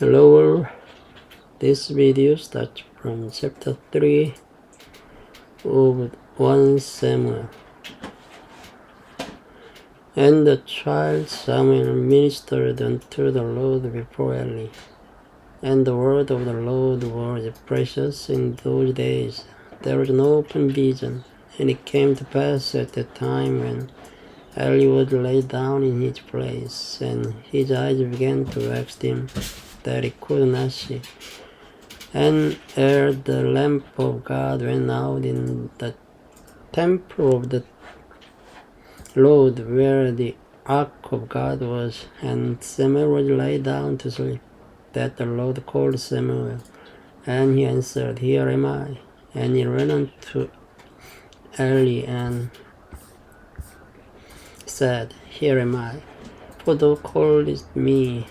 Hello, this video starts from chapter 3 of 1 Samuel. And the child Samuel ministered unto the Lord before Eli. And the word of the Lord was precious in those days. There was no open vision. And it came to pass at the time when Eli was laid down in his place, and his eyes began to wax dim, that he could not see. And ere the lamp of God went out in the temple of the Lord, where the ark of God was, and Samuel was laid down to sleep, that the Lord called Samuel, and he answered, Here am I. And he ran unto Eli and said, Here am I, for thou callest me.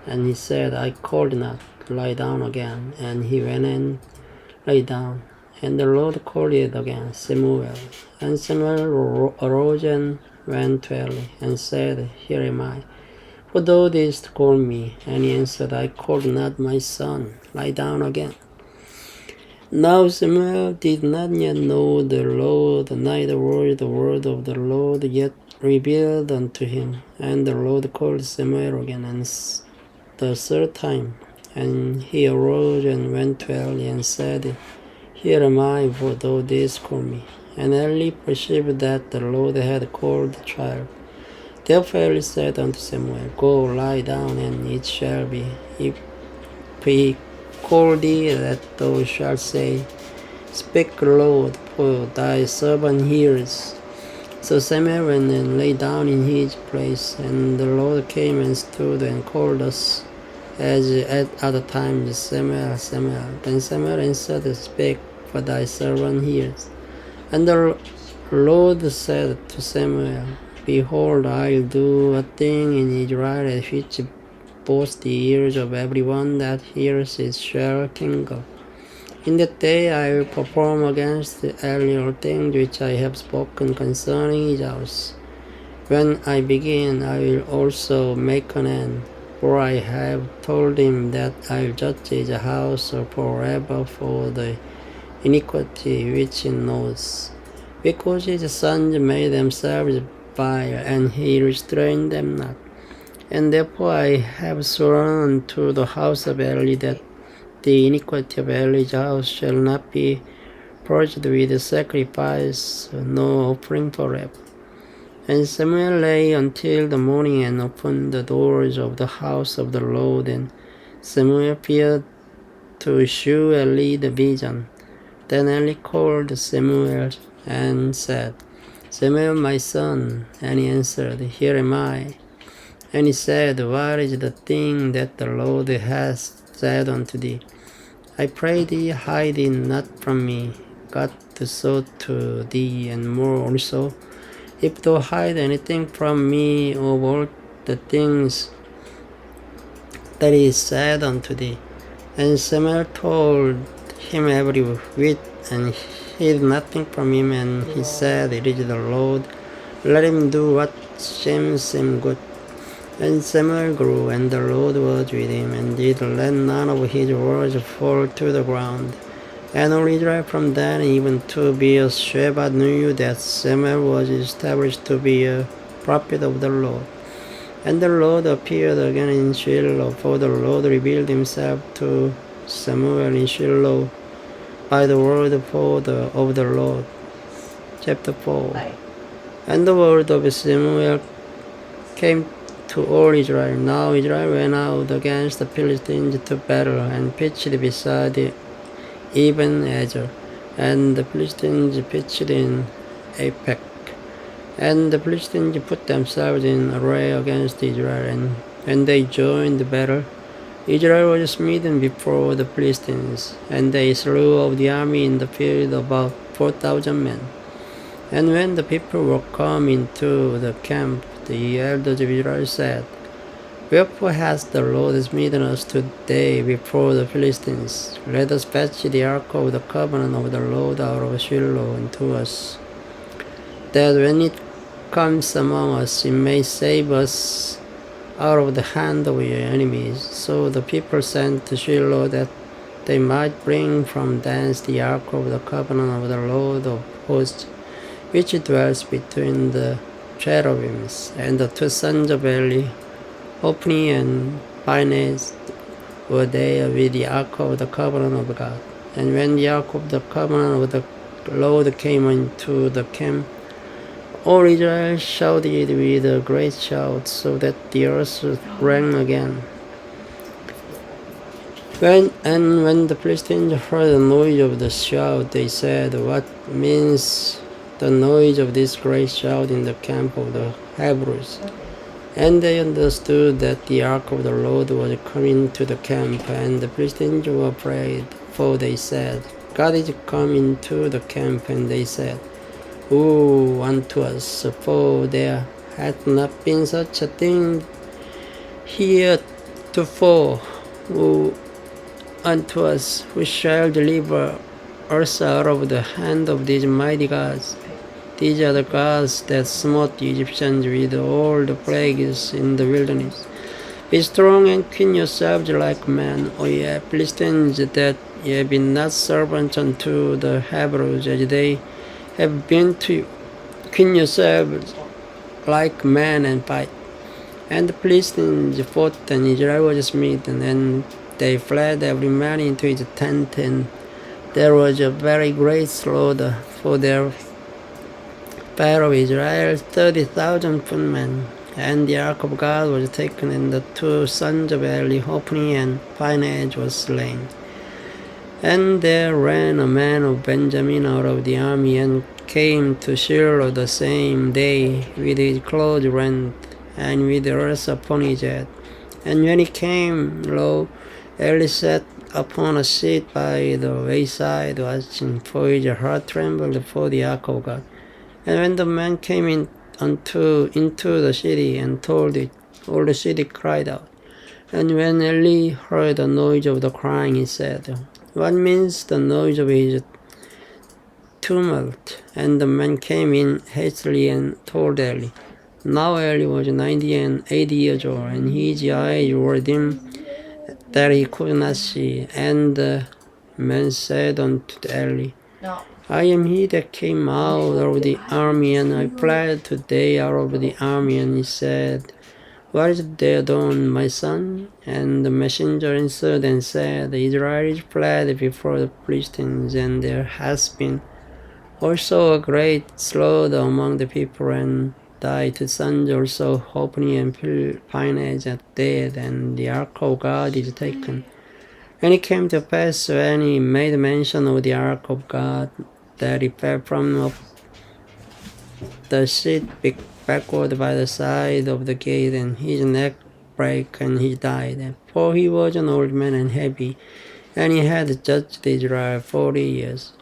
And he said, I called not, lie down again. And he went and lay down. And the Lord called it again, Samuel. And Samuel arose and went to Eli, and said, Here am I, for thou didst call me. And he answered, I called not, my son, lie down again. Now Samuel did not yet know the Lord, neither was the word of the Lord yet revealed unto him. And the Lord called Samuel again, and the third time. And he arose and went to Eli, and said, Here am I, for thou didst call me. And Eli perceived that the Lord had called the child. Therefore Eli said unto Samuel, Go, lie down, and it shall be, if he call thee, that thou shalt say, Speak, Lord, for thy servant hears. So Samuel went and lay down in his place, and the Lord came and stood and called us, as at other times, Samuel, Samuel. Then Samuel answered, Speak, for thy servant hears. And the Lord said to Samuel, Behold, I'll do a thing in Israel at which both the ears of everyone that hears it shall tingle. In that day I will perform against Eli all things which I have spoken concerning his house. When I begin, I will also make an end. For I have told him that I will judge his house forever for the iniquity which he knows. Because his sons made themselves vile, and he restrained them not. And therefore I have sworn unto the house of Eli that the iniquity of Eli's house shall not be purged with sacrifice, nor offering forever. And Samuel lay until the morning and opened the doors of the house of the Lord. And Samuel appeared to shew Eli the vision. Then Eli called Samuel and said, Samuel, my son. And he answered, Here am I. And he said, What is the thing that the Lord has said unto thee? I pray thee, hide it not from me. God to show to thee, and more also, if thou hide anything from me of all the things that is said unto thee. And Samuel told him every whit, and hid nothing from him. And he said, It is the Lord, let him do what seems him good. And Samuel grew, and the Lord was with him, and did let none of his words fall to the ground. And all Israel from then even to Beersheba knew that Samuel was established to be a prophet of the Lord. And the Lord appeared again in Shiloh, for the Lord revealed himself to Samuel in Shiloh by the word of the Lord. Chapter 4. And the word of Samuel came to all Israel. Now Israel went out against the Philistines to battle, and pitched beside Ebenezer, and the Philistines pitched in Aphek. And the Philistines put themselves in array against Israel, and when they joined the battle, Israel was smitten before the Philistines, and they slew of the army in the field about 4,000 men. And when the people were come into the camp, the elders of Israel said, Wherefore has the Lord smitten us today before the Philistines? Let us fetch the ark of the covenant of the Lord out of Shiloh unto us, that when it comes among us, it may save us out of the hand of your enemies. So the people sent to Shiloh that they might bring from thence the ark of the covenant of the Lord of hosts, which dwells between the cherubims. And the two sons of Eli, Hophni and Phinehas, were there with the ark of the covenant of God. And when the ark of the covenant of the Lord came into the camp, all Israel shouted with a great shout, so that the earth rang again. When the Philistines heard the noise of the shout, they said, "What means the noise of this great shout in the camp of the Hebrews?" And they understood that the ark of the Lord was coming to the camp, and the Philistines were afraid, for they said, "God is come into the camp." And they said, "Woe unto us, for there hath not been such a thing heretofore. Woe unto us, who shall deliver us out of the hand of these mighty gods? These are the gods that smote the Egyptians with all the plagues in the wilderness. Be strong and queen yourselves like men, O ye Philistines, that ye be not servants unto the Hebrews, as they have been to you. Queen yourselves like men and fight." And the Philistines fought, and Israel was smitten, and they fled every man into his tent, and there was a very great slaughter, for there fell of Israel 30,000 footmen. And the ark of God was taken, and the two sons of Eli, Hophni and Phinehas, was slain. And there ran a man of Benjamin out of the army, and came to Shiloh the same day, with his clothes rent, and with the earth upon his head. And when he came, lo, Eli sat upon a seat by the wayside, watching, for his heart trembled for the ark of God. And when the man came into the city and told it, all the city cried out. And when Eli heard the noise of the crying, he said, "What means the noise of his tumult?" And the man came in hastily and told Eli. Now Eli was 90 and 80 years old, and his eyes were dim, that he could not see. And the man said unto Eli, "I am he that came out of the army, and I fled today out of the army." And he said, "What is there done, my son?" And the messenger answered and said, "Israel is fled before the Philistines, and there has been also a great slaughter among the people, and thy two sons also, Hophni and Phinehas, are dead, and the ark of God is taken." And it came to pass, when he made mention of the ark of God, that he fell from up the seat backward by the side of the gate, and his neck brake, and he died. For he was an old man and heavy, and he had judged Israel 40 years.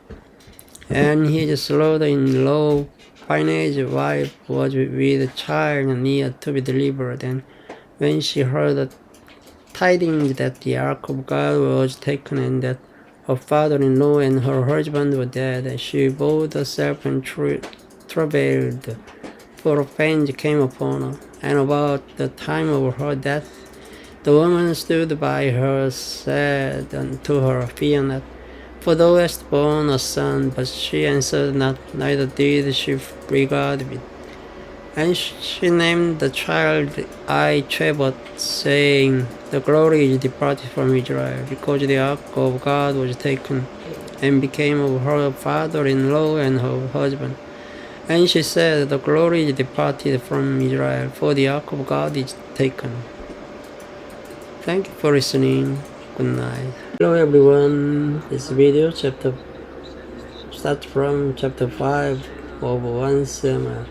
And his slaughter-in-law, Phinehas' wife, was with a child near to be delivered. And when she heard the tidings that the ark of God was taken, and that her father-in-law and her husband were dead, she bowed herself and travailed, for a pain came upon her. And about the time of her death, the woman stood by her, said unto her, "Fear not, for thou hast borne a son." But she answered not, neither did she regard it. And she named the child Ichebot, saying, "The glory is departed from Israel, because the ark of God was taken, and became of her father-in-law and her husband." And she said, "The glory is departed from Israel, for the ark of God is taken." Thank you for listening. Good night. Hello everyone. This video starts from chapter 5 of 1 Samuel.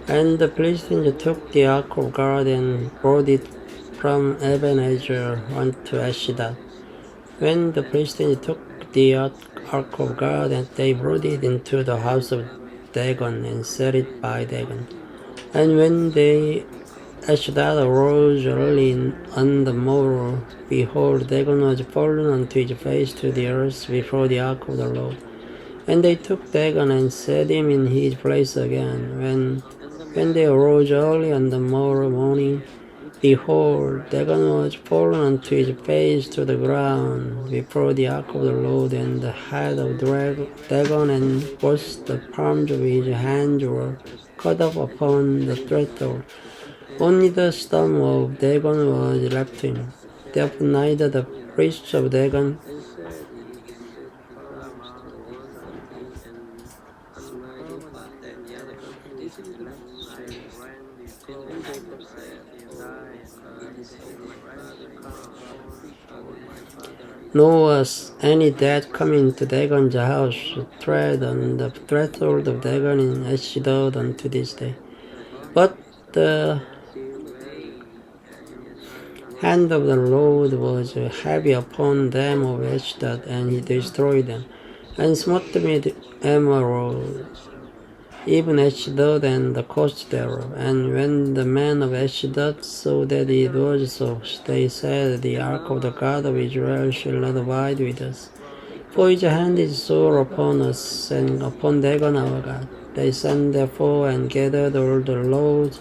And the Philistines took the ark of God and brought it from Ebenezer unto Ashdod. When the Philistines took the ark of God, and they brought it into the house of Dagon, and set it by Dagon. And when Ashdod arose early on the morrow, behold, Dagon was fallen unto his face to the earth before the ark of the Lord. And they took Dagon and set him in his place again. When they arose early on the morrow morning, Behold, Dagon was fallen onto his face to the ground before the ark of the Lord, and the head of Dagon and both the palms of his hands were cut off upon the threshold. Only the stump of Dagon was left to him. Therefore neither the priests of Dagon nor was any dead coming to Dagon's house tread on the threshold of Dagon in Ashdod unto this day. But the hand of the Lord was heavy upon them of Ashdod, and he destroyed them, and smote them with emerald, even Ashdod and the coast thereof. And when the men of Ashdod saw that it was so, they said, The ark of the God of Israel shall not abide with us, for his hand is sore upon us and upon Dagon our God. They sent therefore and gathered all the lords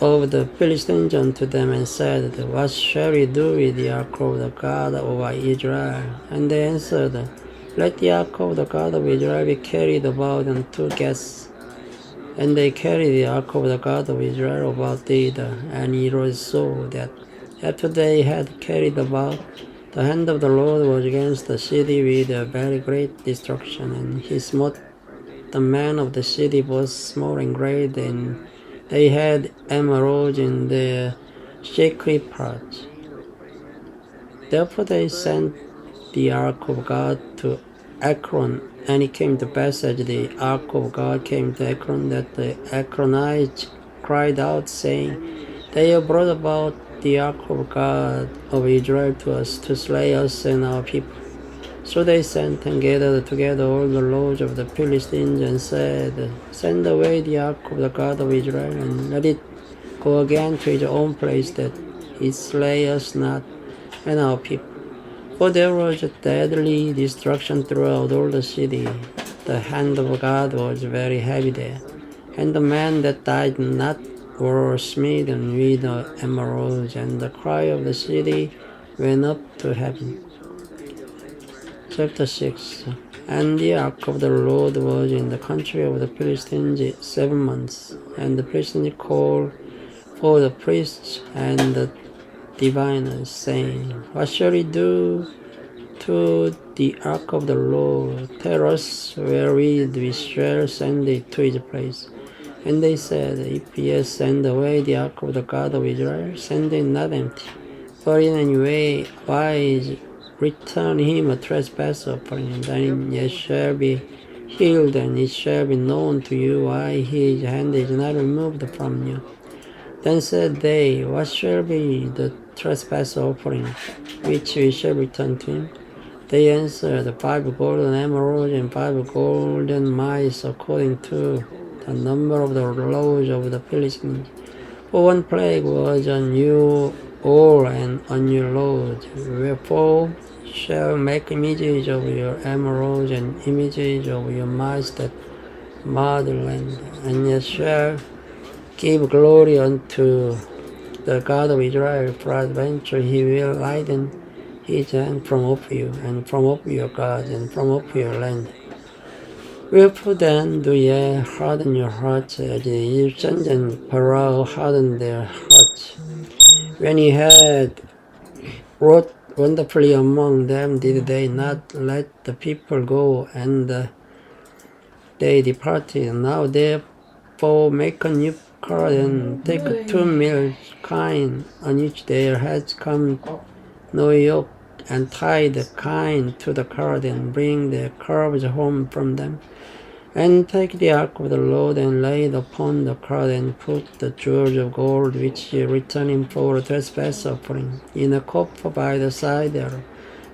of the Philistines unto them, and said, What shall we do with the ark of the God of Israel? And they answered, Let the ark of the God of Israel be carried about on 2 gates. And they carried the ark of the God of Israel about thither. And it was so that after they had carried about, the hand of the Lord was against the city with a very great destruction, and he smote the men of the city, both small and great, and they had emeralds in their shaky parts. Therefore they sent the ark of God to Ekron, and it came to pass as the ark of God came to Ekron, that the Ekronites cried out, saying, They have brought about the ark of God of Israel to us, to slay us and our people. So they sent and gathered together all the lords of the Philistines, and said, Send away the ark of the God of Israel, and let it go again to its own place, that it slay us not and our people. For there was a deadly destruction throughout all the city. The hand of God was very heavy there, and the men that died not were smitten with emeralds, and the cry of the city went up to heaven. Chapter 6. And the ark of the Lord was in the country of the Philistines 7 months, and the Philistines called for the priests and the diviners, saying, What shall we do to the ark of the Lord? Tell us wherewith we shall send it to its place. And they said, If ye send away the ark of the God of Israel, send it not empty, but in any way wise return him a trespass offering, and then ye shall be healed, and it shall be known to you why his hand is not removed from you. Then said they, What shall be the trespass offering which we shall return to him? They answered, 5 golden emeralds and 5 golden mice, according to the number of the lords of the Philistines. For one plague was on you all and on your lords. Wherefore shall make images of your emeralds and images of your mice that motherland, and ye shall give glory unto the God of Israel, for adventure he will lighten his hand from off you, and from off your gods, and from off your land. Wherefore then do ye harden your hearts, as the Egyptians and Pharaoh hardened their hearts? When he had wrought wonderfully among them, did they not let the people go, and they departed? Now therefore make a new cart, and take 2 male kine, on which there has come no yoke, and tie the kine to the cart, and bring the calves home from them. And take the ark of the Lord, and lay it upon the cart, and put the jewels of gold, which ye return him for a trespass offering, in a coffer by the side thereof,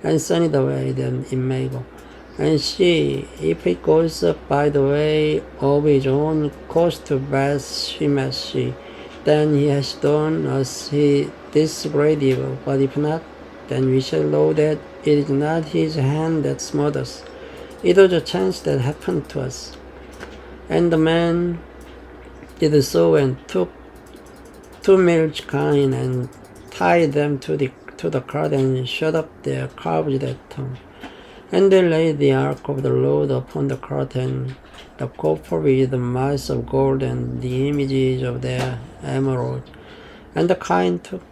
and send it away, that it may go. And see, if it goes up by the way of his own coast to Beth Shemesh, then he has done us this great evil. But if not, then we shall know that it is not his hand that smote us. It was a chance that happened to us. And the man did so, and took 2 male kine and tied them to the cart and shut up their calves that tongue. And they laid the ark of the Lord upon the cart and the coffer with the mice of gold and the images of their emerald. And the kine took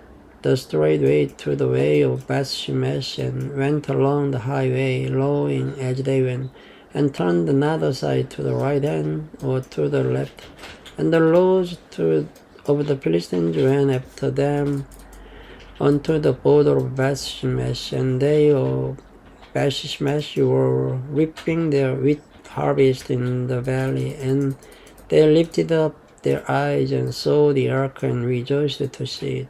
the straight way to the way of Beth-shemesh and went along the highway, lowing as they went, and turned not aside to the right hand or to the left. And the lords of the Philistines went after them unto the border of Beth-shemesh, and they of Beth-shemesh were reaping their wheat harvest in the valley, and they lifted up their eyes and saw the ark and rejoiced to see it.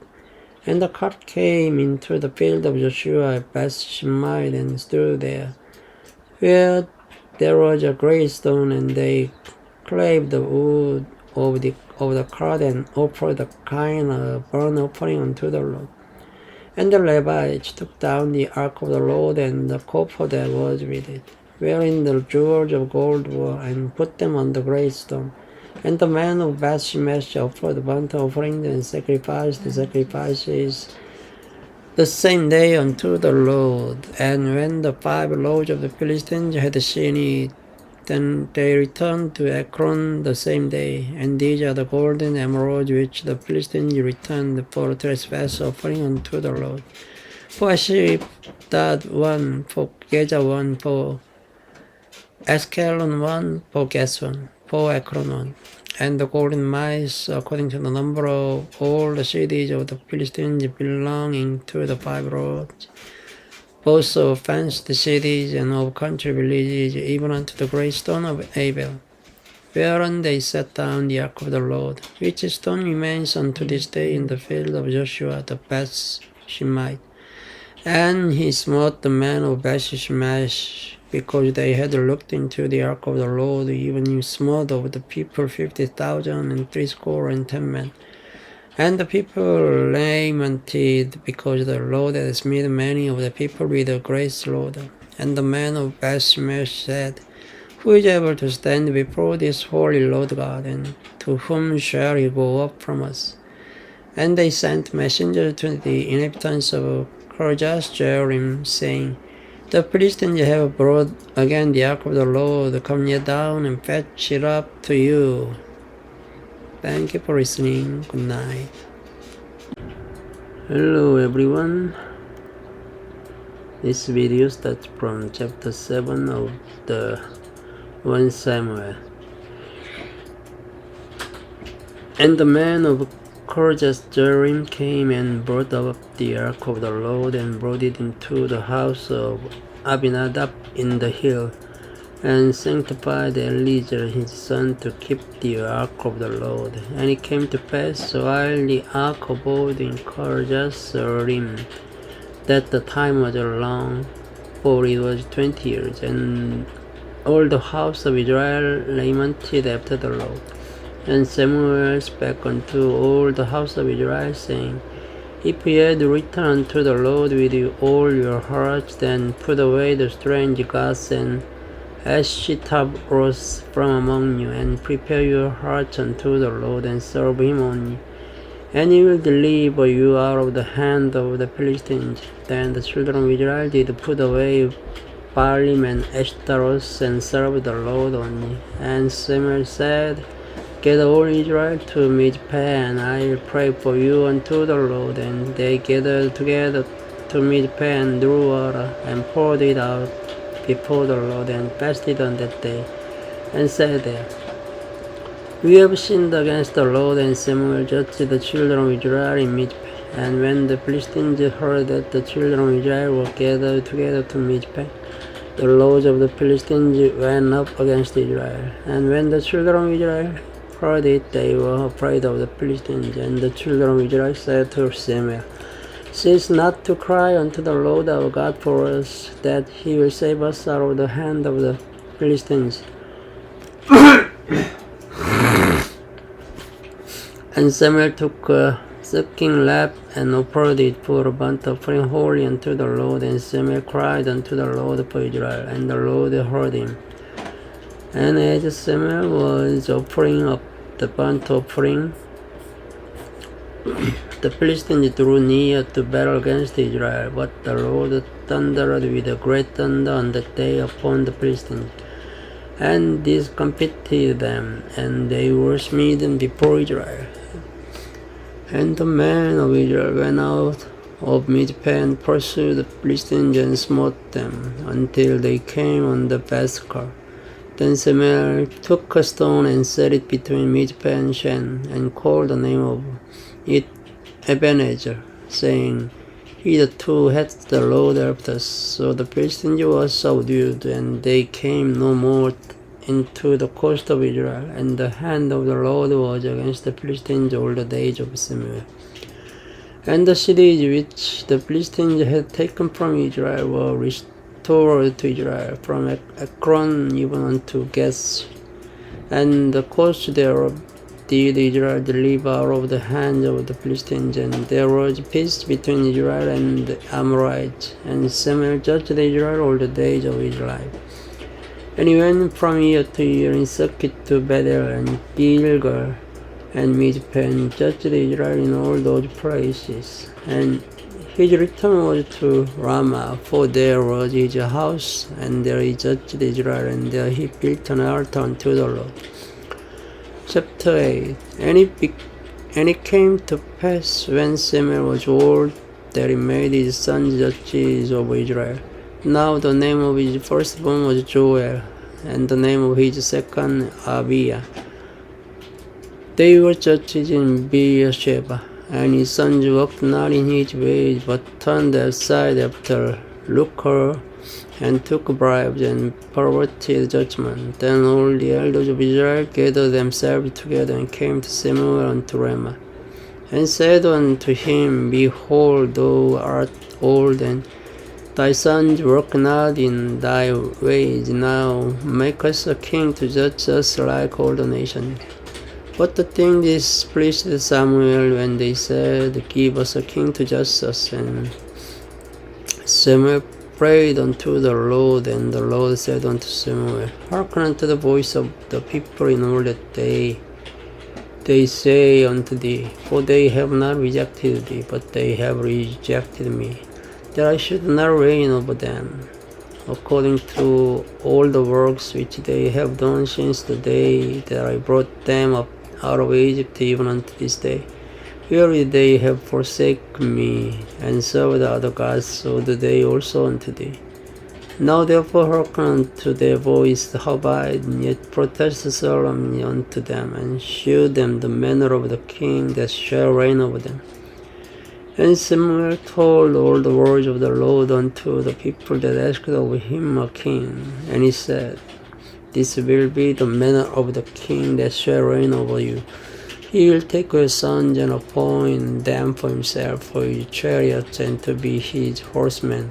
And the cart came into the field of Joshua at Beth-shemesh and stood there, where there was a great stone, and they clave the wood of the cart and offered the kind of burnt offering unto the Lord. And the Levites took down the ark of the Lord and the coffer that was with it, wherein the jewels of gold were, and put them on the great stone. And the men of Beth-shemesh offered burnt offerings and sacrificed the sacrifices the same day unto the Lord. And when the 5 lords of the Philistines had seen it, then they returned to Ekron the same day. And these are the golden emeralds which the Philistines returned for trespass offering unto the Lord. For Ashdod 1, for Gaza 1, for Askelon 1, for Gath 1, for Ekron 1. And the golden mice, according to the number of all the cities of the Philistines belonging to the 5 lords, both of fenced cities and of country villages, even unto the great stone of Abel, whereon they set down the ark of the Lord, which stone remains unto this day in the field of Joshua the Beth-shemite. And he smote the men of Beth-shemesh, because they had looked into the ark of the Lord, even he smote of the people 50,000 and 70 men. And the people lamented, because the Lord had smitten many of the people with a great slaughter. And the men of Beth-shemesh said, Who is able to stand before this holy Lord God, and to whom shall he go up from us? And they sent messengers to the inhabitants of Kirjath-jearim, saying, The Philistines have brought again the ark of the Lord. Come ye down and fetch it up to you. Thank you for listening. Good night. Hello everyone. This video starts from chapter 7 of the 1 Samuel. And the men of Kirjath-jearim came and brought up the ark of the Lord and brought it into the house of Abinadab in the hill, and sanctified Eleazar his son to keep the ark of the Lord. And it came to pass, while the ark abode in Kirjath-jearim, that the time was long, for it was 20 years, and all the house of Israel lamented after the Lord. And Samuel spake unto all the house of Israel, saying, If ye had returned to the Lord with all your hearts, then put away the strange gods and Ashtaroth from among you, and prepare your hearts unto the Lord, and serve him only, and he will deliver you out of the hand of the Philistines. Then the children of Israel did put away Baalim and Ashtaroth, and serve the Lord only. And Samuel said, Gather all Israel to Mizpah, and I will pray for you unto the Lord. And they gathered together to Mizpah, and drew water, and poured it out before the Lord, and fasted on that day, and said there, We have sinned against the Lord. And Samuel judged the children of Israel in Mizpah. And when the Philistines heard that the children of Israel were gathered together to Mizpah, the lords of the Philistines went up against Israel. And when the children of Israel heard it, they were afraid of the Philistines. And the children of Israel said to Samuel, Cease not to cry unto the Lord our God for us, that he will save us out of the hand of the Philistines. And Samuel took a sucking lap, and offered it for a burnt offering holy unto the Lord. And Samuel cried unto the Lord for Israel, and the Lord heard him. And as Samuel was offering up the burnt offering, The Philistines drew near to battle against Israel, but the Lord thundered with a great thunder on that day upon the Philistines, and discomfited them, and they were smitten before Israel. And the men of Israel went out of Mizpah and pursued the Philistines and smote them until they came on the Bethkar. Then Samuel took a stone and set it between Mizpah and Shen, and called the name of it Ebenezer, saying, Hitherto hath the Lord helped us. So the Philistines were subdued, and they came no more into the coast of Israel, and the hand of the Lord was against the Philistines all the days of Samuel. And the cities which the Philistines had taken from Israel were restored to Israel, from Ekron even unto Gath, and the coast thereof did Israel deliver out of the hands of the Philistines, and there was peace between Israel and the Amorites. And Samuel judged Israel all the days of his life. And he went from year to year in circuit to Bethel and Gilgal and Mizpah, and judged Israel in all those places. And his return was to Ramah, for there was his house, and there he judged Israel, and there he built an altar unto the Lord. Chapter 8. And it came to pass, when Samuel was old, that he made his sons judges over Israel. Now the name of his firstborn was Joel, and the name of his second Abiah. They were judges in Beersheba, and his sons walked not in his ways, but turned aside after lucre, and took bribes, and perverted judgment. Then all the elders of Israel gathered themselves together, and came to Samuel unto Ramah, and said unto him, Behold, thou art old, and thy sons walk not in thy ways. Now make us a king to judge us like all the nations. But the thing displeased Samuel, when they said, Give us a king to judge us. And Samuel prayed unto the Lord, and the Lord said unto Samuel, Hearken unto the voice of the people in all that they say unto thee, for they have not rejected thee, but they have rejected me, that I should not reign over them, according to all the works which they have done since the day that I brought them up out of Egypt, even unto this day. Verily they have forsaken me, and served other gods, so do they also unto thee. Now therefore hearken unto their voice, howbeit, yet protest solemnly unto them, and shew them the manner of the king that shall reign over them. And Samuel told all the words of the Lord unto the people that asked of him a king. And he said, This will be the manner of the king that shall reign over you. He will take your sons and appoint them for himself, for his chariots, and to be his horsemen.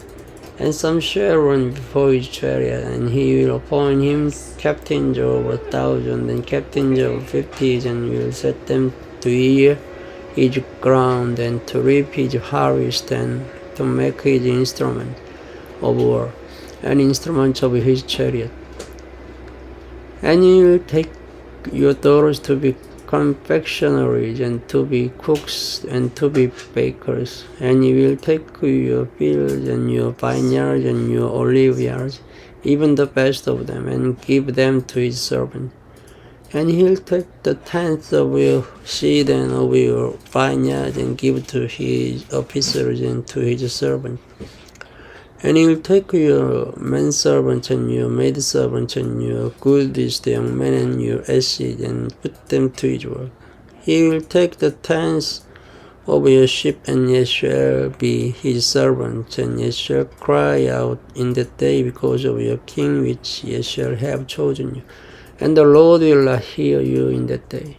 And some shall run before his chariot, and he will appoint him captains of 1,000 and captains of 50, and will set them to hear his ground, and to reap his harvest, and to make his instruments of war, and instruments of his chariot. And he will take your daughters to be confectionaries, and to be cooks, and to be bakers. And he will take your fields, and your vineyards, and your olive yards, even the best of them, and give them to his servants. And he'll take the tenth of your seed and of your vineyard, and give to his officers and to his servants. And he will take your manservants and your maidservants and your goodest young men and your asses, and put them to his work. He will take the tenth of your sheep, and ye shall be his servants, and ye shall cry out in that day because of your king which ye shall have chosen you. And the Lord will not hear you in that day.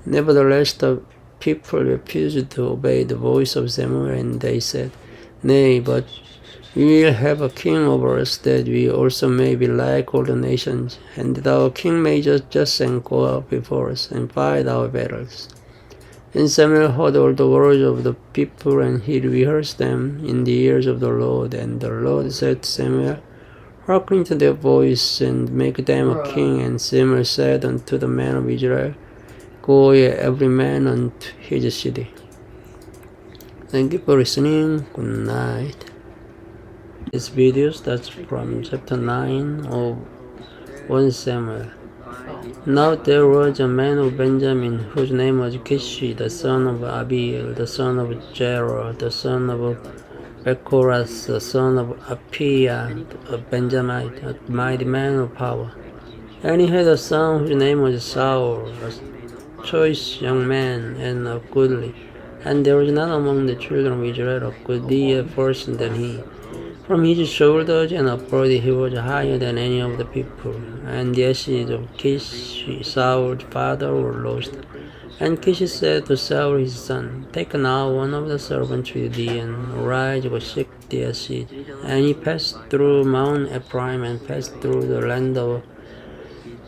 Nevertheless the people refused to obey the voice of Samuel, and they said, Nay, but we will have a king over us, that we also may be like all the nations, and that our king may judge us and go out before us, and fight our battles. And Samuel heard all the words of the people, and he rehearsed them in the ears of the Lord. And the Lord said to Samuel, Hearken to their voice, and make them a king. And Samuel said unto the men of Israel, Go ye every man unto his city. Thank you for listening. Good night. This video starts from chapter 9 of 1 Samuel. Now there was a man of Benjamin whose name was Kishi, the son of Abiel, the son of Jerah, the son of Bechoras, the son of Appiah, a Benjamite, a mighty man of power. And he had a son whose name was Saul, a choice young man and a goodly. And there was not among the children of Israel a goodlier person than he. From his shoulders and upward he was higher than any of the people. And the ashes of Kish, Saul's father, were lost. And Kish said to Saul his son, Take now one of the servants with thee, and arise, go seek the ashes. And he passed through Mount Ephraim, and passed through the land of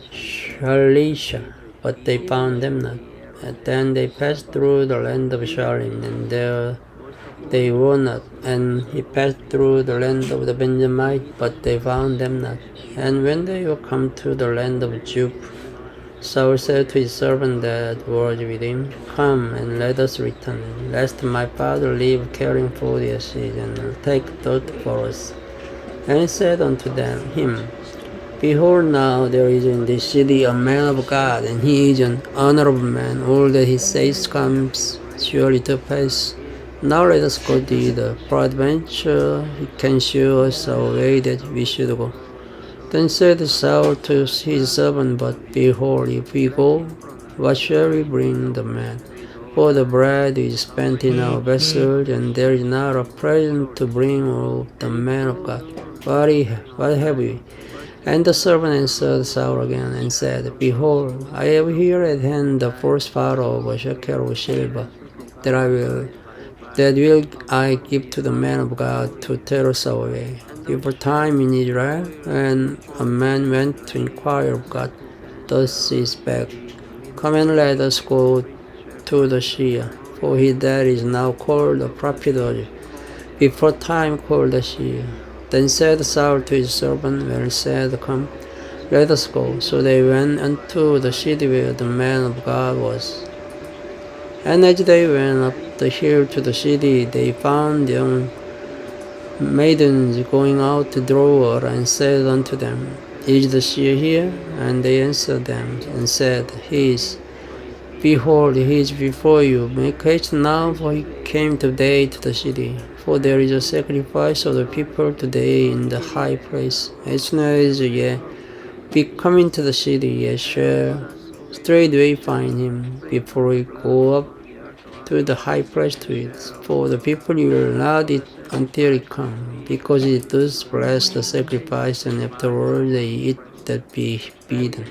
Shalisha, but they found them not. And then they passed through the land of Shalim, and there they were not. And he passed through the land of the Benjamites, but they found them not. And when they were come to the land of Jup, Saul said to his servant that was with him, Come and let us return, lest my father leave caring for the ashes, and take thought for us. And he said unto him, Behold, now there is in this city a man of God, and he is an honorable man. All that he says comes surely to pass. Now let us go thither. Peradventure he can show us a way that we should go. Then said Saul to his servant, But behold, if we go, what shall we bring the man? For the bread is spent in our vessels, and there is not a present to bring of the man of God. What have we? And the servant answered Saul again, and said, Behold, I have here at hand the first part of a shekel of silver, that will I give to the man of God to tell us our way. Before time in Israel, when a man went to inquire of God, thus he spake, Come and let us go to the seer, for he that is now called the prophet was before time called the seer. Then said Saul to his servant, Well said, Come, let us go. So they went unto the city where the man of God was. And as they went up the hill to the city, they found young maidens going out to draw water, and said unto them, Is the seer here? And they answered them, and said, He is. Behold, he is before you. Make haste now, for he came today to the city. For there is a sacrifice of the people today in the high place. As soon as ye be come into the city, ye shall straightway find him, before we go up to the high place to it. For the people will not eat until it come, because it does bless the sacrifice, and afterward they eat that be bidden.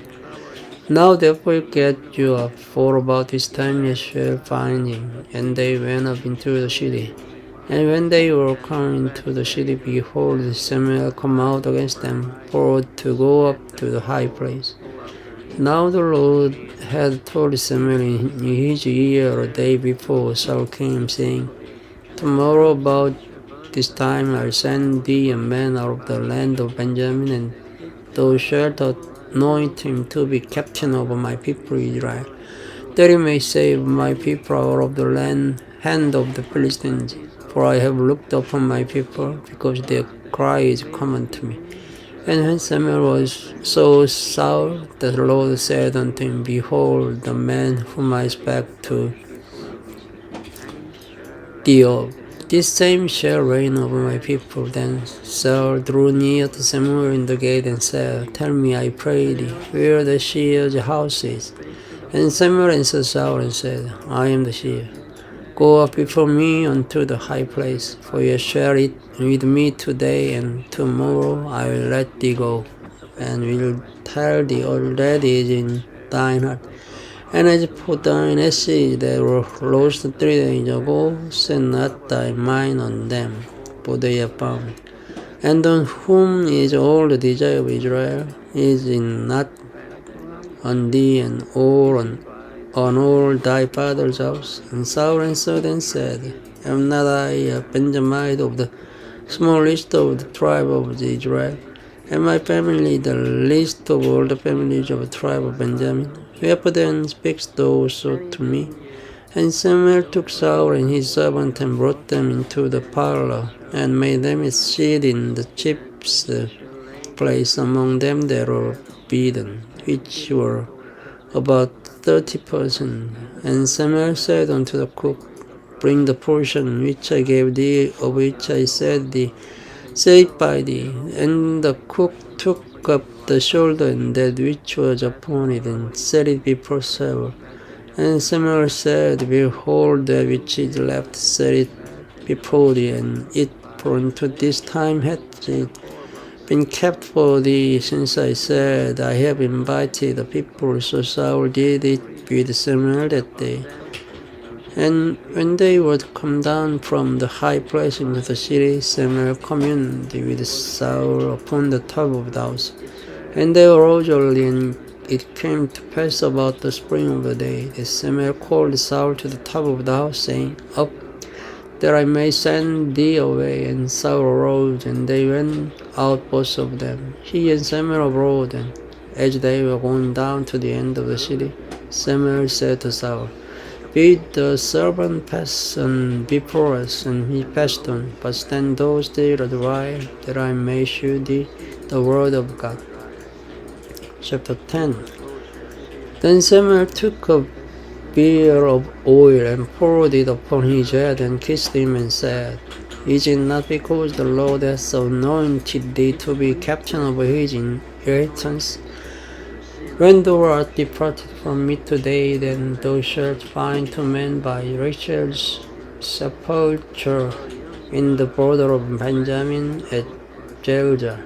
Now therefore get you up, for about this time ye shall find him. And they went up into the city. And when they were come into the city, behold, Samuel come out against them, for to go up to the high place. Now the Lord had told Samuel in his ear a day before Saul came, saying, Tomorrow about this time I'll send thee a man out of the land of Benjamin, and thou shalt anoint him to be captain over my people Israel, that he may save my people out of the hand of the Philistines. For I have looked upon my people, because their cry is common to me. And when Samuel saw Saul, the Lord said unto him, Behold, the man whom I spake to thee of, this same shall reign over my people. Then Saul drew near to Samuel in the gate, and said, Tell me, I pray thee, where the seer's house is. And Samuel answered Saul and said, I am the seer. Go up before me unto the high place, for ye shall eat with me today, and tomorrow I will let thee go, and will tell thee all that is in thine heart. And as for thine ashes that were lost 3 days ago, set not thy mind on them, for they are found. And on whom is all the desire of Israel, is it not on thee, and all on all thy father's house? And Saul answered and said, Am not I a Benjamite of the smallest of the tribe of Israel? And my family the least of all the families of the tribe of Benjamin? Wherefore then speakest thou so to me? And Samuel took Saul and his servant and brought them into the parlor, and made them sit in the chief's place among them that were bidden, which were about 30 persons. And Samuel said unto the cook, Bring the portion which I gave thee, of which I said thee, Say by thee. And the cook took up the shoulder and that which was upon it, and set it before Saul. And Samuel said, Behold, that which is left, set it before thee, and eat, for unto this time hath it been kept for thee, since I said, I have invited the people. So Saul did it with Samuel that day. And when they were come down from the high place into the city, Samuel communed with Saul upon the top of the house. And they arose early, and it came to pass about the spring of the day, that Samuel called Saul to the top of the house, saying, Up, that I may send thee away. And Saul arose, and they went out both of them, he and Samuel abroad. And as they were going down to the end of the city, Samuel said to Saul, Bid the servant pass on before us. And he passed on. But stand thou still a while, that I may shew thee the word of God. Chapter 10. Then Samuel took a bier of oil and poured it upon his head, and kissed him, and said, Is it not because the Lord hath anointed thee to be captain of his inheritance? When thou art departed from me today, then thou shalt find 2 men by Rachel's sepulchre in the border of Benjamin at Gilgal.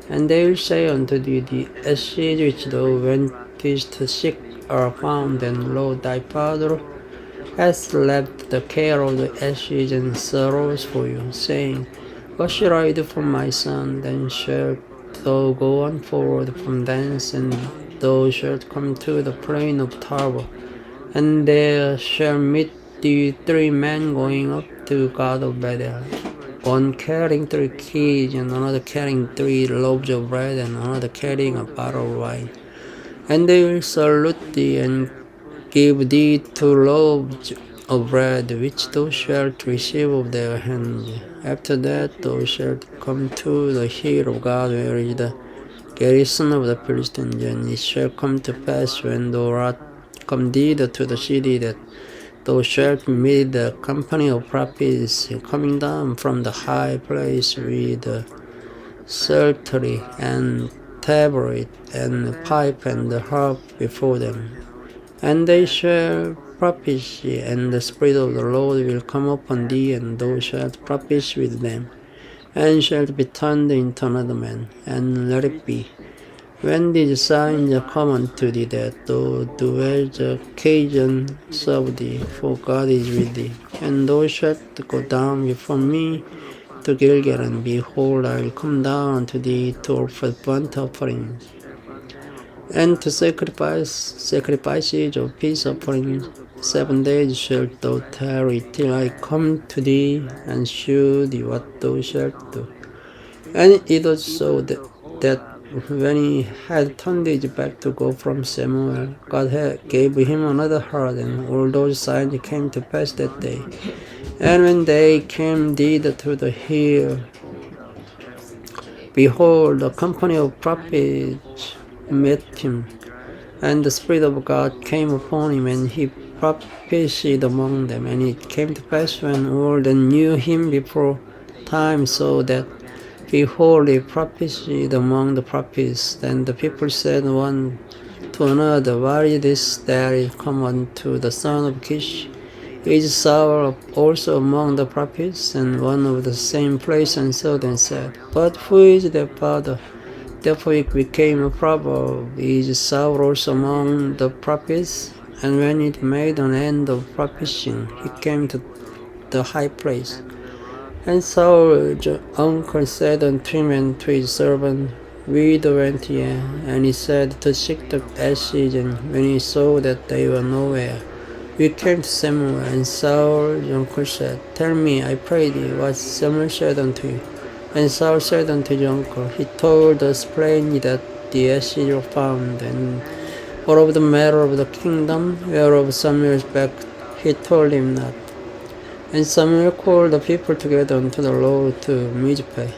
And they will say unto thee, The ashes which thou wentest to seek are found, and lo, thy father hath left the care of the ashes and sorrows for you, saying, What shall I do for my son? Then shalt thou go on forward from thence, and thou shalt come to the plain of Tabor, and there shall meet thee 3 men going up to God of Bethel, one carrying 3 keys, and another carrying 3 loaves of bread, and another carrying a bottle of wine. And they will salute thee, and give thee 2 loaves of bread, which thou shalt receive of their hands. After that thou shalt come to the hill of God, where is the garrison of the Philistines. And it shall come to pass, when thou art come thither to the city, that thou shalt meet the company of prophets coming down from the high place with the psaltery and tabret and pipe and the harp before them. And they shall prophesy, and the Spirit of the Lord will come upon thee, and thou shalt prophesy with them, and shalt be turned into another man. And let it be, when these signs are come unto thee, that thou doest occasion serve thee, for God is with thee. And thou shalt go down before me to Gilgal, and behold, I will come down unto thee to offer burnt offerings, and to sacrifices of peace offerings. 7 days shalt thou tarry, till I come to thee, and shew thee what thou shalt do. And it was so that when he had turned his back to go from Samuel, God gave him another heart, and all those signs came to pass that day. And when they came thither to the hill, behold, a company of prophets met him, and the Spirit of God came upon him, and he prophesied among them. And it came to pass, when all that knew him before time saw that, behold, he prophesied among the prophets. Then the people said one to another, What is this that is come unto the son of Kish? Is Saul also among the prophets? And one of the same place answered and said, But who is their father? Therefore it became a proverb, Is Saul also among the prophets? And when it made an end of prophesying, he came to the high place. And Saul's uncle said unto him and to his servant, Whither went ye? And he said, To seek the ashes. And when he saw that they were nowhere, we came to Samuel. And Saul's uncle said, Tell me, I pray thee, what Samuel said unto you. And Saul said unto his uncle, He told us plainly that the ashes were found, and what of the matter of the kingdom, whereof Samuel spake he told him not. And Samuel called the people together unto the Lord to Mizpeh,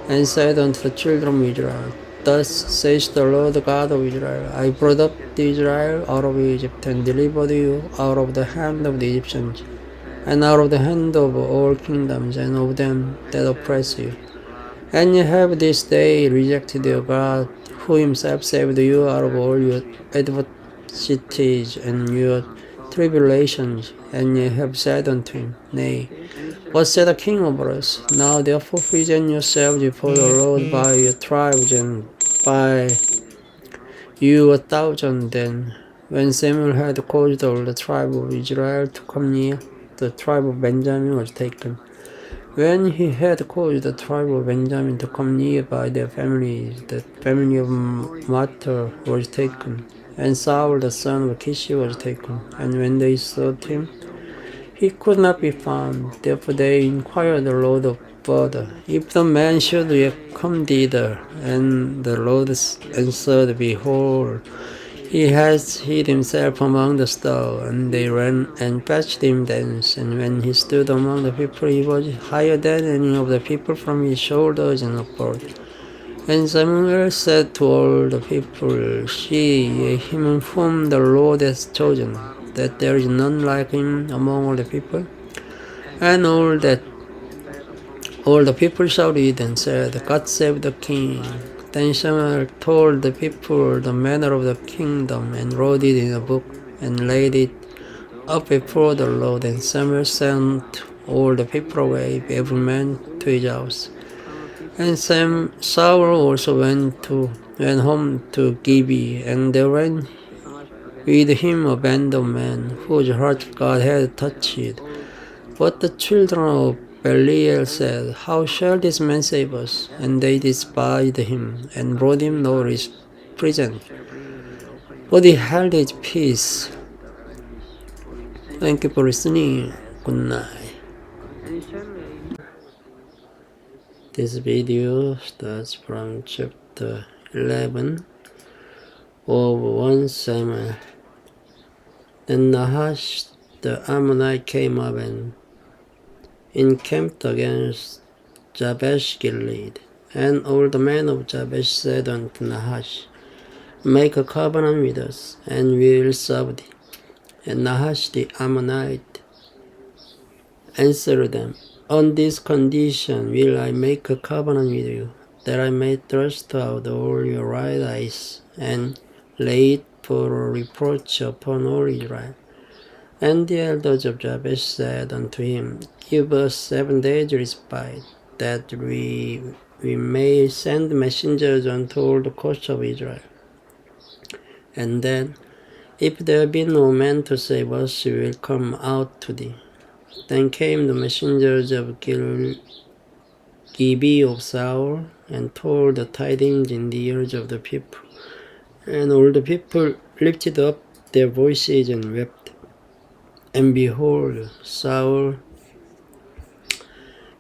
and said unto the children of Israel, Thus says the Lord God of Israel, I brought up Israel out of Egypt, and delivered you out of the hand of the Egyptians, and out of the hand of all kingdoms, and of them that oppress you. And ye have this day rejected your God, who himself saved you out of all your adversities and your tribulations, and ye have said unto him, Nay, what said a king over us? Now therefore present yourselves before the Lord by your tribes, and by you 1,000. Then, when Samuel had caused all the tribe of Israel to come near, the tribe of Benjamin was taken. When he had caused the tribe of Benjamin to come near by their families, the family of Matter was taken, and Saul the son of Kish was taken. And when they sought him, he could not be found. Therefore they inquired the Lord of further, if the man should yet come thither. And the Lord answered, Behold, he has hid himself among the stones. And they ran and fetched him thence. And when he stood among the people, he was higher than any of the people from his shoulders and upward. And Samuel said to all the people, See him whom the Lord has chosen, that there is none like him among all the people. And all the people shouted and said, God save the king. Then Samuel told the people the manner of the kingdom, and wrote it in a book, and laid it up before the Lord. And Samuel sent all the people away, every man to his house. And Saul also went home to Gabi, and there went with him a band of men, whose heart God had touched. But the children of Belial said, How shall this man save us? And they despised him, and brought him no present. But he held his peace. Thank you for listening. Good night. This video starts from chapter 11 of 1 Samuel. Then Nahash the Ammonite came up and encamped against Jabesh Gilead. And all the men of Jabesh said unto Nahash, Make a covenant with us, and we will serve thee. And Nahash the Ammonite answered them, On this condition will I make a covenant with you, that I may thrust out all your right eyes, and lay it for a reproach upon all Israel. And the elders of Jabesh said unto him, Give us 7 days respite, that we may send messengers unto all the coasts of Israel. And then, if there be no man to save us, we will come out to thee. Then came the messengers of Gibeah of Saul, and told the tidings in the ears of the people. And all the people lifted up their voices and wept. And behold, Saul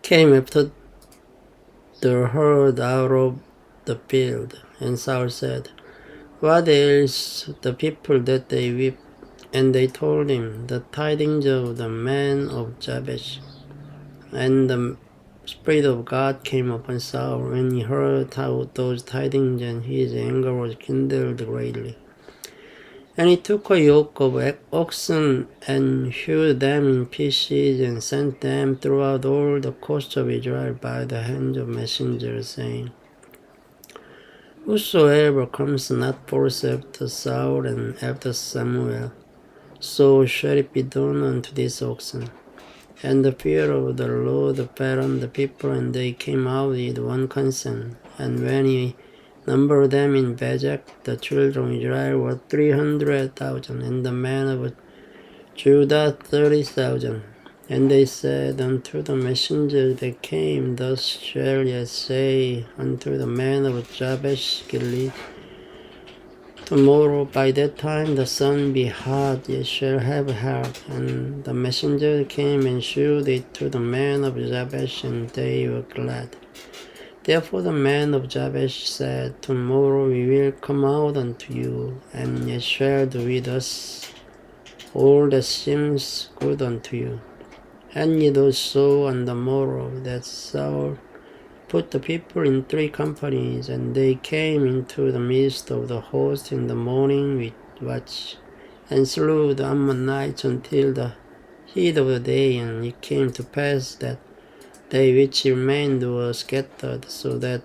came after the herd out of the field. And Saul said, What ails the people that they weep? And they told him the tidings of the men of Jabesh. And the Spirit of God came upon Saul when he heard those tidings, and his anger was kindled greatly. And he took a yoke of oxen, and hewed them in pieces, and sent them throughout all the coast of Israel by the hands of messengers, saying, Whosoever comes not forth after Saul and after Samuel, so shall it be done unto these oxen. And the fear of the Lord fell on the people, and they came out with one consent. And when he numbered them in Bezek, the children of Israel were 300,000, and the men of Judah 30,000. And they said unto the messengers that came, Thus shall ye say unto the men of Jabesh Gilead, Tomorrow by that time the sun be hot, ye shall have help. And the messenger came and shewed it to the men of Jabesh, and they were glad. Therefore the men of Jabesh said, Tomorrow we will come out unto you, and ye shall do with us all that seems good unto you. And it was so on the morrow that Saul put the people in 3 companies, and they came into the midst of the host in the morning with watch, and slew the Ammonites until the heat of the day. And it came to pass that they which remained were scattered, so that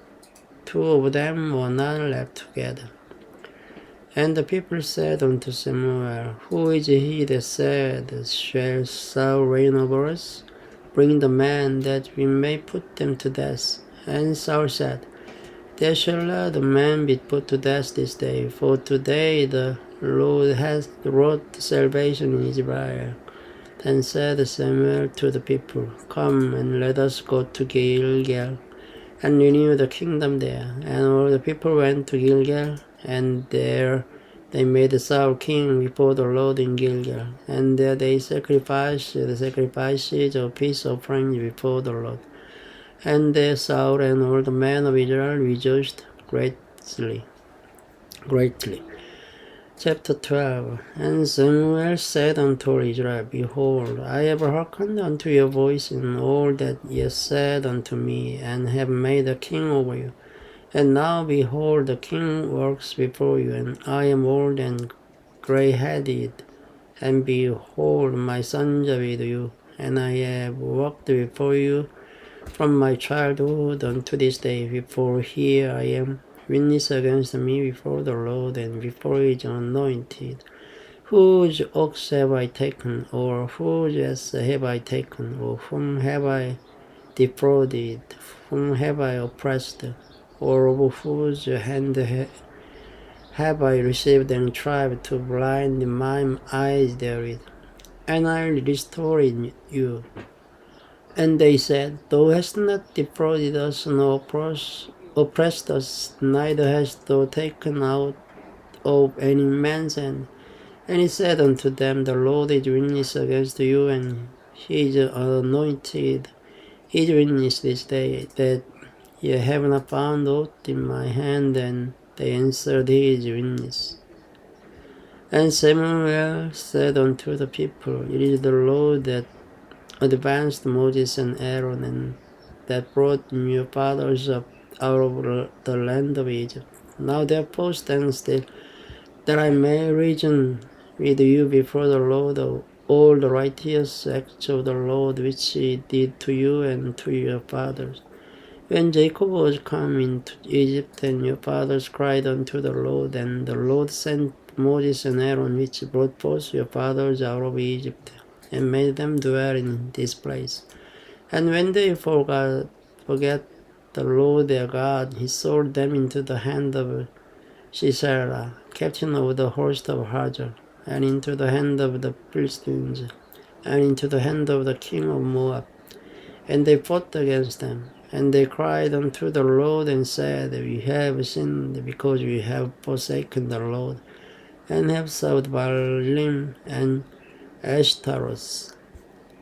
2 of them were not left together. And the people said unto Samuel, Who is he that said, Shall Saul reign over us? Bring the men, that we may put them to death. And Saul said, There shall not a man be put to death this day, for today the Lord hath wrought salvation in Israel. Then said Samuel to the people, Come, and let us go to Gilgal, and renew the kingdom there. And all the people went to Gilgal, and there they made Saul king before the Lord in Gilgal. And there they sacrificed the sacrifices of peace offerings before the Lord. And there Saul and all the men of Israel rejoiced greatly. Chapter 12. And Samuel said unto Israel, Behold, I have hearkened unto your voice in all that ye said unto me, and have made a king over you. And now, behold, the king walks before you, and I am old and grey-headed. And behold, my sons are with you, and I have walked before you from my childhood unto this day. Before here I am witness against me before the Lord and before his anointed. Whose ox have I taken, or whose ass have I taken, or whom have I defrauded, whom have I oppressed, or of whose hand have I received and tried to blind mine eyes therewith? And I restored you. And they said, Thou hast not defrauded us, nor oppressed us, neither hast thou taken out of any man's hand. And he said unto them, The Lord is witness against you, and his anointed is witness this day, that ye have not found aught in my hand. And they answered, He is witness. And Samuel said unto the people, It is the Lord that advanced Moses and Aaron, and that brought your fathers up out of the land of Egypt. Now therefore stand still, that I may reason with you before the Lord of all the righteous acts of the Lord which he did to you and to your fathers. When Jacob was come into Egypt, and your fathers cried unto the Lord, and the Lord sent Moses and Aaron, which brought forth your fathers out of Egypt, and made them dwell in this place. And when they forget the Lord their God, he sold them into the hand of Sisera, captain of the host of Hajar, and into the hand of the Philistines, and into the hand of the king of Moab. And they fought against them. And they cried unto the Lord, and said, We have sinned, because we have forsaken the Lord, and have served Baalim and Ashtaroth.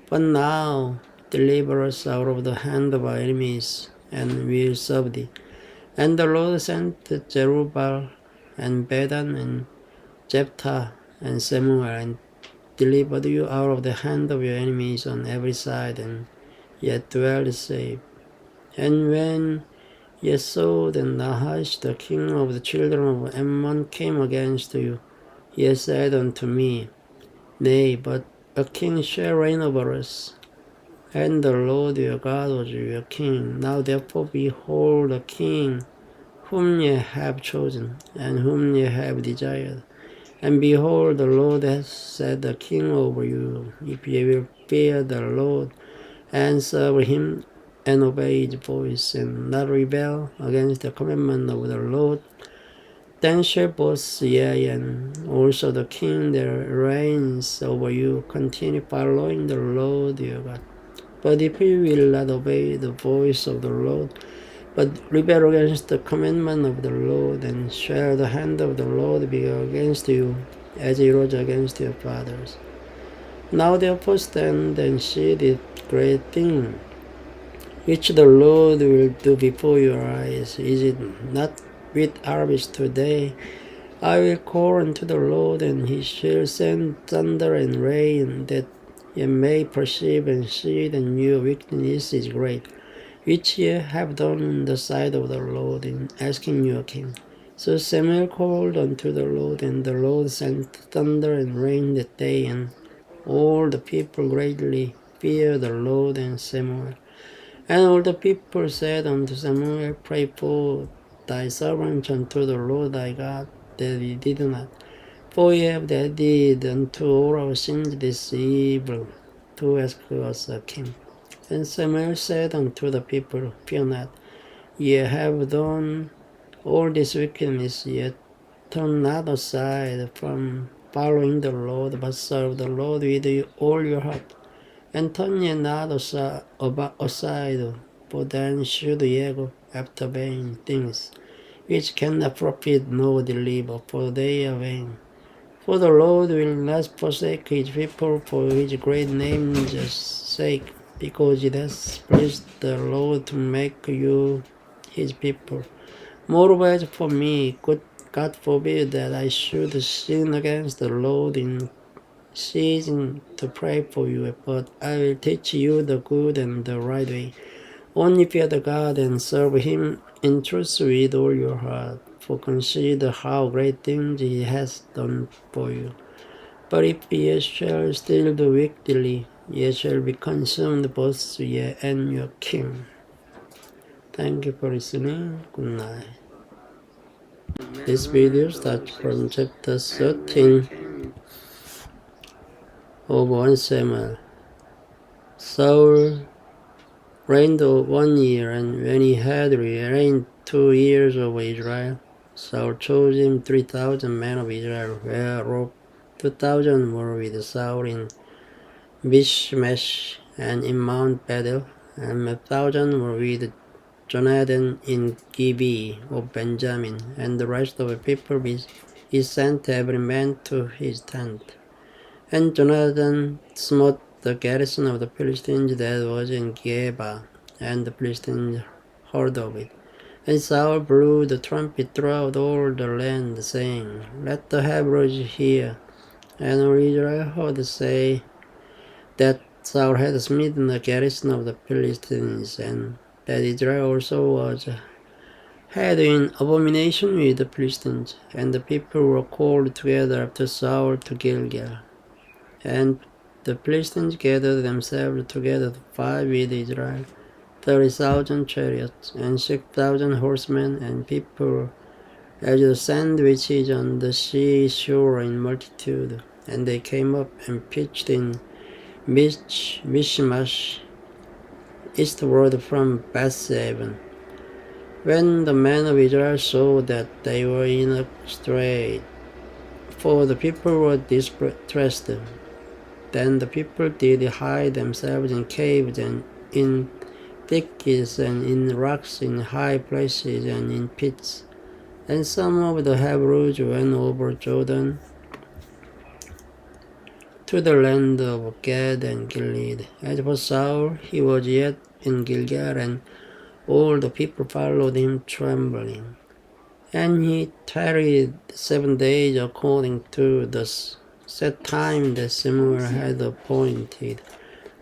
But now deliver us out of the hand of our enemies, and we will serve thee. And the Lord sent Jerubbaal and Bedan and Jephthah and Samuel, and delivered you out of the hand of your enemies on every side, and yet dwell safe. And when Yesod and Nahash, the king of the children of Ammon, came against you, he said unto me, Nay, but a king shall reign over us, and the Lord your God was your king. Now therefore behold a king, whom ye have chosen, and whom ye have desired. And behold, the Lord hath set a king over you, if ye will fear the Lord, and serve him, and obey his voice, and not rebel against the commandment of the Lord. Then shall both ye and also the king that reigns over you continue following the Lord your God. But if you will not obey the voice of the Lord, but rebel against the commandment of the Lord, then shall the hand of the Lord be against you, as it was against your fathers. Now therefore stand and see this great thing, which the Lord will do before your eyes. Is it not with harvest today, I will call unto the Lord, and he shall send thunder and rain, that ye may perceive and see that your wickedness is great, which ye have done in the sight of the Lord in asking your king. So Samuel called unto the Lord, and the Lord sent thunder and rain that day, and all the people greatly feared the Lord and Samuel. And all the people said unto Samuel, Pray for thy servant unto the Lord thy God, that we did not. For we have that did unto all our sins this evil, to ask us a king. And Samuel said unto the people, Fear not, ye have done all this wickedness, yet turn not aside from following the Lord, but serve the Lord with all your heart. And turn ye not aside, for then should ye go after vain things, which cannot profit nor deliver, for they are vain. For the Lord will not forsake his people for his great name's sake, because it has pleased the Lord to make you his people. Moreover, as for me, God forbid that I should sin against the Lord in ceasing to pray for you, but I will teach you the good and the right way. Only fear the God and serve him in truth with all your heart, for consider how great things he has done for you. But if ye shall still do wickedly, ye shall be consumed, both ye and your king. Thank you for listening. Good night. This video starts from chapter 13 of 1 Samuel. Saul reigned 1 year, and when he had reigned 2 years over Israel, Saul chose him 3,000 men of Israel, whereof 2,000 were with Saul in Michmash and in Mount Bethel, and 1,000 were with Jonathan in Gabi of Benjamin, and the rest of the people he sent every man to his tent. And Jonathan smote the garrison of the Philistines that was in Geba, and the Philistines heard of it. And Saul blew the trumpet throughout all the land, saying, Let the Hebrews hear. And all Israel heard say that Saul had smitten the garrison of the Philistines, and that Israel also had in abomination with the Philistines. And the people were called together after Saul to Gilgal. And the Philistines gathered themselves together to fight with Israel, 30,000 chariots, and 6,000 horsemen, and people as the sand which is on the seashore in multitude. And they came up and pitched in Michmash, eastward from Bethsaven. When the men of Israel saw that they were in a strait, for the people were distressed, then the people did hide themselves in caves and in thickets and in rocks, in high places and in pits. And some of the Hebrews went over Jordan to the land of Gad and Gilead. As for Saul, he was yet in Gilgal, and all the people followed him trembling. And he tarried 7 days according to the set time that Samuel had appointed.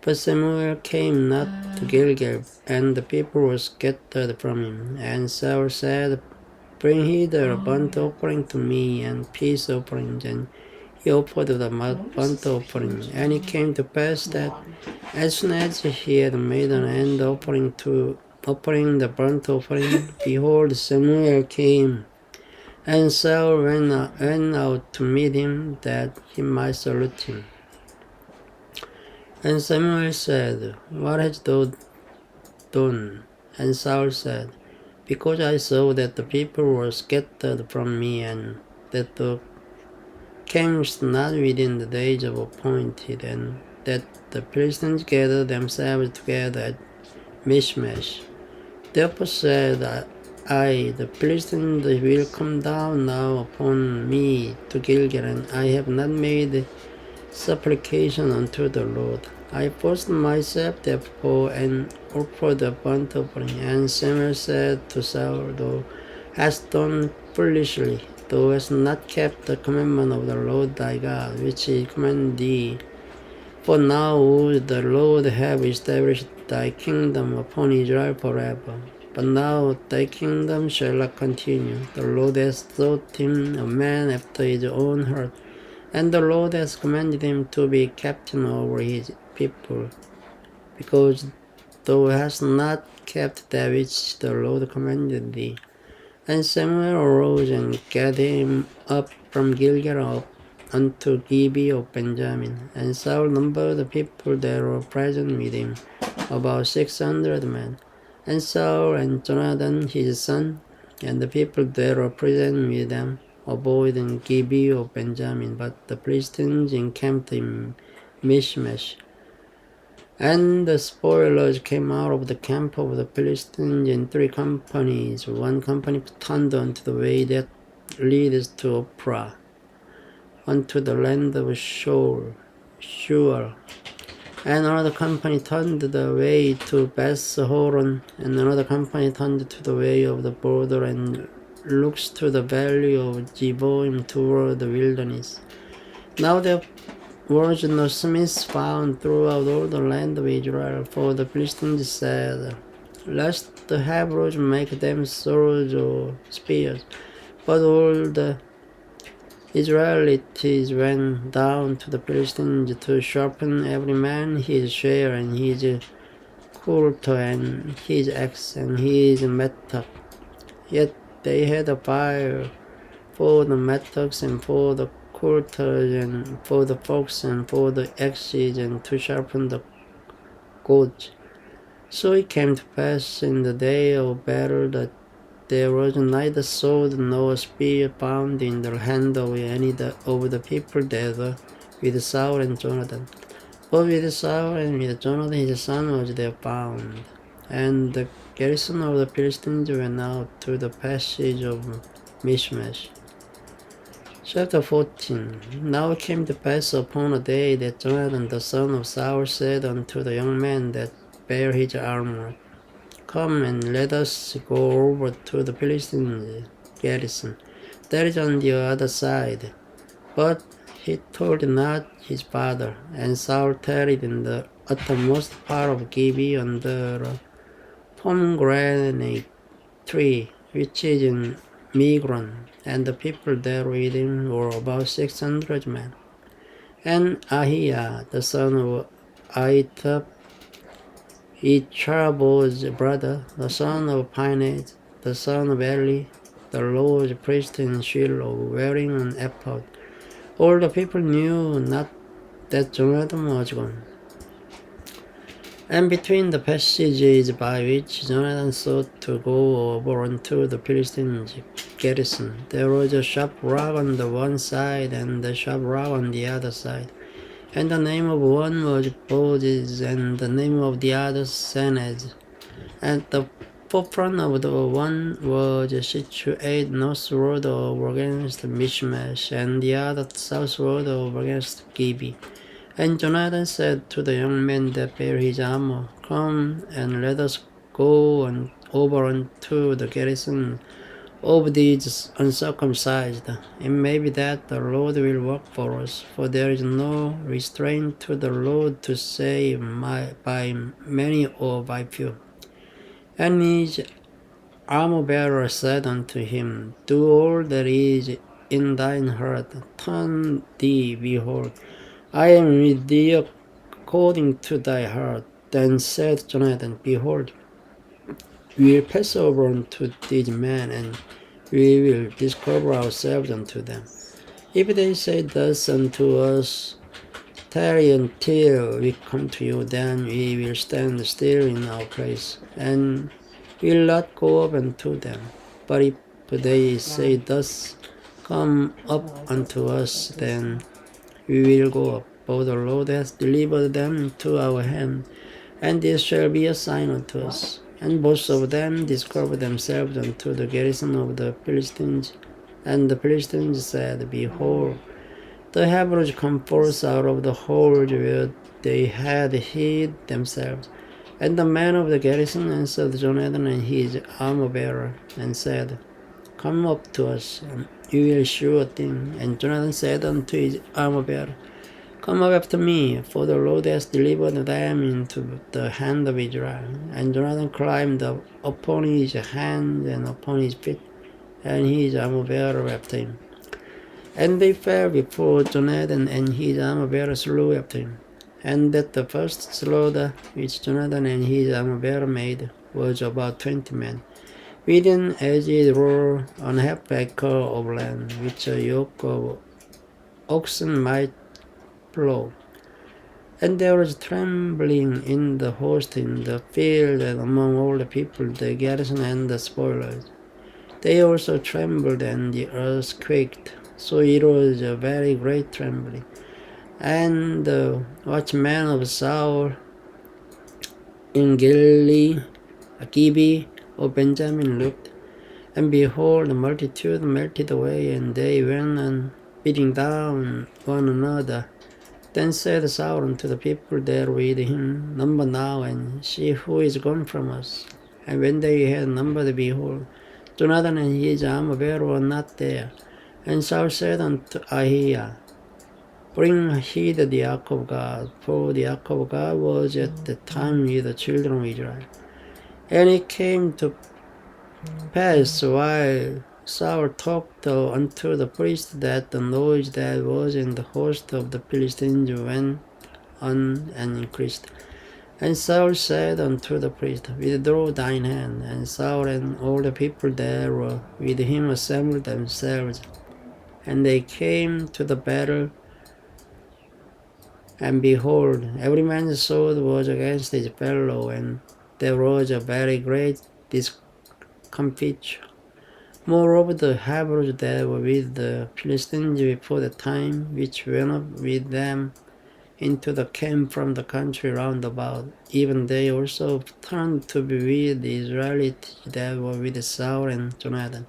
But Samuel came not to Gilgal, and the people were scattered from him. And Saul said, Bring hither a burnt offering to me, and peace offerings. And he offered the burnt offering. And it came to pass that as soon as he had made an end offering the burnt offering, behold, Samuel came. And Saul went out to meet him, that he might salute him. And Samuel said, What hast thou done? And Saul said, Because I saw that the people were scattered from me, and that thou camest not within the days of appointed, and that the Philistines gathered themselves together at Michmash. Therefore said I, the Philistines will come down now upon me to Gilgal, and I have not made supplication unto the Lord. I forced myself therefore and offered a burnt offering. And Samuel said to Saul, Thou hast done foolishly. thou hast not kept the commandment of the Lord thy God, which he commanded thee. For now would the Lord have established thy kingdom upon Israel forever. But now thy kingdom shall not continue. The Lord has thought him a man after his own heart, and the Lord has commanded him to be captain over his people, because thou hast not kept that which the Lord commanded thee. And Samuel arose and gathered him up from Gilgal up unto Gabi of Benjamin. And Saul numbered the people that were present with him, about 600 men. And Saul and Jonathan his son, and the people that were present with them, abode in Gabi of Benjamin. But the Philistines encamped in Michmash. And the spoilers came out of the camp of the Philistines in 3 companies. One company turned unto the way that leads to Pourra, unto the land of Shur. And another company turned the way to Beth-horon, and another company turned to the way of the border, and looks to the valley of Zeboim toward the wilderness. Now there was no smiths found throughout all the land of Israel, for the Philistines said, Lest the Hebrews make them swords or spears. But all the Israelites went down to the Philistines to sharpen every man his share, and his coulter, and his axe, and his mattock. Yet they had a fire for the mattocks, and for the coulters, and for the forks, and for the axes, and to sharpen the goads. So it came to pass in the day of battle that there was neither sword nor spear found in the hand of any of the people that were with Saul and Jonathan. But with Saul and with Jonathan his son was there found. And the garrison of the Philistines went out to the passage of Michmash. Chapter 14. Now it came to pass upon a day that Jonathan the son of Saul said unto the young man that bare his armor, Come and let us go over to the Philistines' garrison that is on the other side. But he told not his father. And Saul tarried in the uttermost part of Gabi under a pomegranate tree, which is in Migron, and the people there with him were about 600 men. And Ahiah, the son of Ahitub, Ichabod's brother, the son of Phinehas, the son of Eli, the Lord's priest in Shiloh, wearing an ephod. All the people knew not that Jonathan was gone. And between the passages by which Jonathan sought to go over unto the Philistines' garrison, there was a sharp rock on the one side, and a sharp rock on the other side. And the name of one was Bozez, and the name of the other Senez. And the forefront of the one was situated northward over against Michmash, and the other southward over against Gabi. And Jonathan said to the young man that bare his armor, Come and let us go over unto the garrison of these uncircumcised. It may be that the Lord will work for us, for there is no restraint to the Lord to save by many or by few. And his armor-bearer said unto him, Do all that is in thine heart, turn thee, behold, I am with thee according to thy heart. Then said Jonathan, Behold, we will pass over unto these men, and we will discover ourselves unto them. If they say thus unto us, Tarry until we come to you, then we will stand still in our place, and will not go up unto them. But if they say thus, Come up unto us, then we will go up, for the Lord hath delivered them into our hand, and this shall be a sign unto us. And both of them discovered themselves unto the garrison of the Philistines. And the Philistines said, Behold, the Hebrews come forth out of the hold where they had hid themselves. And the men of the garrison answered Jonathan and his armor-bearer, and said, Come up to us, You will sure thing. And Jonathan said unto his armor-bearer, Come up after me, for the Lord has delivered them into the hand of Israel. And Jonathan climbed up upon his hands and upon his feet, and his armor-bearer after him. And they fell before Jonathan, and his armor-bearer slew after him. And that the first slaughter which Jonathan and his armor-bearer made was about 20 men, within as it were an half-acre of land, which a yoke of oxen might plow. And there was trembling in the host in the field and among all the people, the garrison and the spoilers. They also trembled, and the earth quaked, so it was a very great trembling. And the watchmen of Saul in Gibeah of Benjamin looked, and behold, the multitude melted away, and they went on beating down one another. Then said Saul unto the people there with him, Number now, and see who is gone from us. And when they had numbered, behold, Jonathan and his armor-bearer were not there. And Saul said unto Ahiah, Bring hither the ark of God, for the ark of God was at the time with the children of Israel. And it came to pass while Saul talked unto the priest that the noise that was in the host of the Philistines went on and increased. And Saul said unto the priest, Withdraw thine hand. And Saul and all the people that were with him assembled themselves. And they came to the battle, and behold, every man's sword was against his fellow, and there was a very great discomfiture. Moreover, the Hebrews that were with the Philistines before the time, which went up with them into the camp from the country round about, even they also turned to be with the Israelites that were with Saul and Jonathan.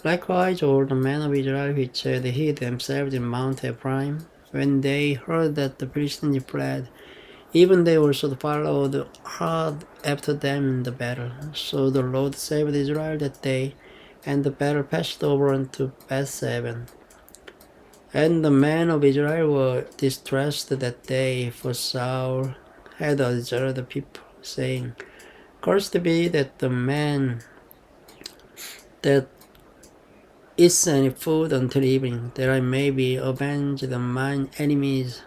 Likewise, all the men of Israel which had hid themselves in Mount Ephraim, when they heard that the Philistines fled, even they also followed hard after them in the battle. So the Lord saved Israel that day, and the battle passed over unto Beth-seven. And the men of Israel were distressed that day, for Saul had adjured the people, saying, Cursed be that the man that eats any food until evening, that I may be avenged on mine enemies.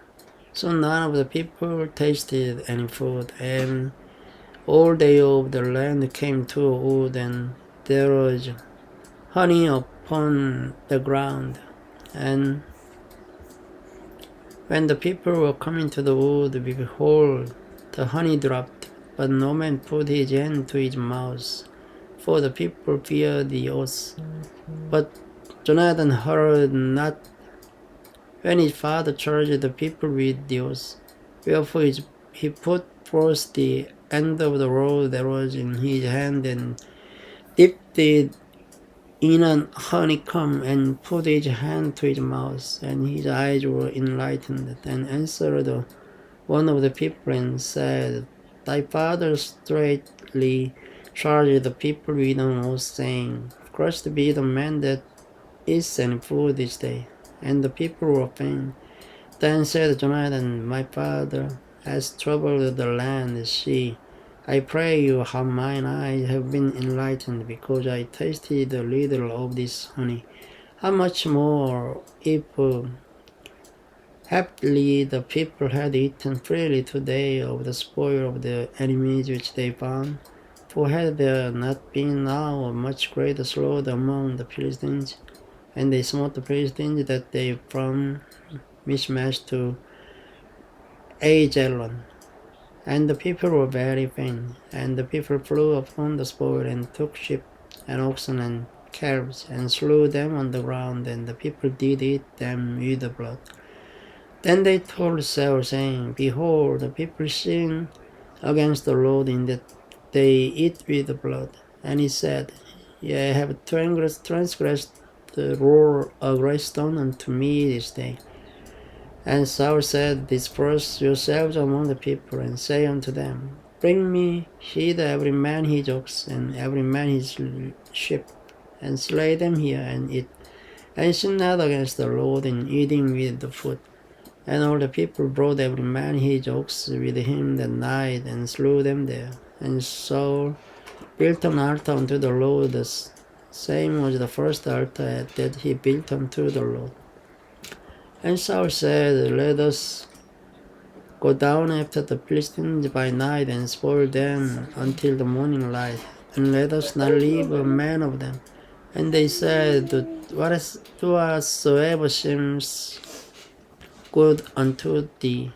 So none of the people tasted any food, and all day of the land came to a wood, and there was honey upon the ground. And when the people were coming to the wood, behold, the honey dropped, but no man put his hand to his mouth, for the people feared the oath. But Jonathan heard not when his father charged the people with the oath. Wherefore he put forth the end of the rod that was in his hand, and dipped it in an honeycomb, and put his hand to his mouth, and his eyes were enlightened. And answered one of the people and said, Thy father straightly charged the people with an oath, saying, Cursed be the man that eats any food this day. And the people were faint. Then said Jonathan, My father has troubled the land. See, I pray you how mine eyes have been enlightened, because I tasted a little of this honey. How much more if happily the people had eaten freely today of the spoil of the enemies which they found? For had there not been now a much greater slaughter among the Philistines? And they smote the Philistines that day from Michmash to Aijalon. And the people were very faint, and the people flew upon the spoil, and took sheep and oxen and calves, and slew them on the ground, and the people did eat them with the blood. Then they told Saul, saying, Behold, the people sin against the Lord in that they eat with the blood. And he said, Ye have transgressed the rule a great stone unto me this day. And Saul said, Disperse yourselves among the people, and say unto them, Bring me hither every man his ox, and every man his sheep, and slay them here, and eat. and sinned against the Lord in eating with the foot. And all the people brought every man his ox with him that night, and slew them there. And Saul built an altar unto the Lord, the same was the first altar that he built unto the Lord. And Saul said, Let us go down after the Philistines by night, and spoil them until the morning light, and let us not leave a man of them. And they said, Whatsoever seems good unto thee.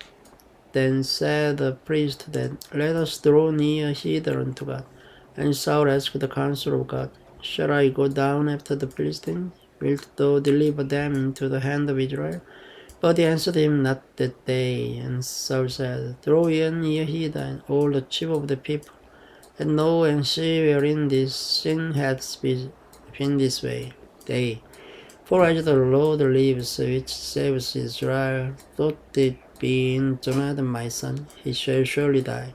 Then said the priest that, Let us draw near hither unto God. And Saul asked the counsel of God, Shall I go down after the Philistines? Wilt thou deliver them into the hand of Israel? But he answered him not that day. And Saul said, Draw near hither, and all the chief of the people, and know and see wherein this sin hath been this day. For as the Lord lives, which saves Israel, though it be in Jonathan my son, he shall surely die.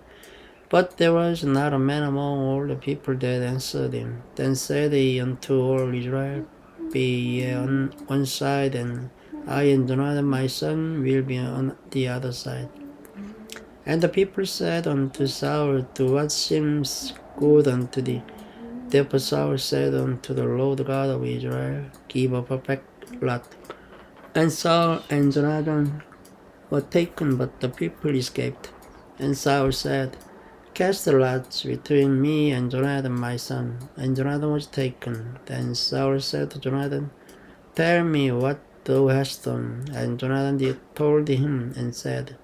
But there was not a man among all the people that answered him. Then said he unto all Israel, Be ye on one side, and I and Jonathan my son will be on the other side. And the people said unto Saul, Do what seems good unto thee. Therefore Saul said unto the Lord God of Israel, Give a perfect lot. And Saul and Jonathan were taken, but the people escaped. And Saul said, Cast the lots between me and Jonathan my son. And Jonathan was taken. Then Saul said to Jonathan, Tell me what thou hast done. And Jonathan told him and said,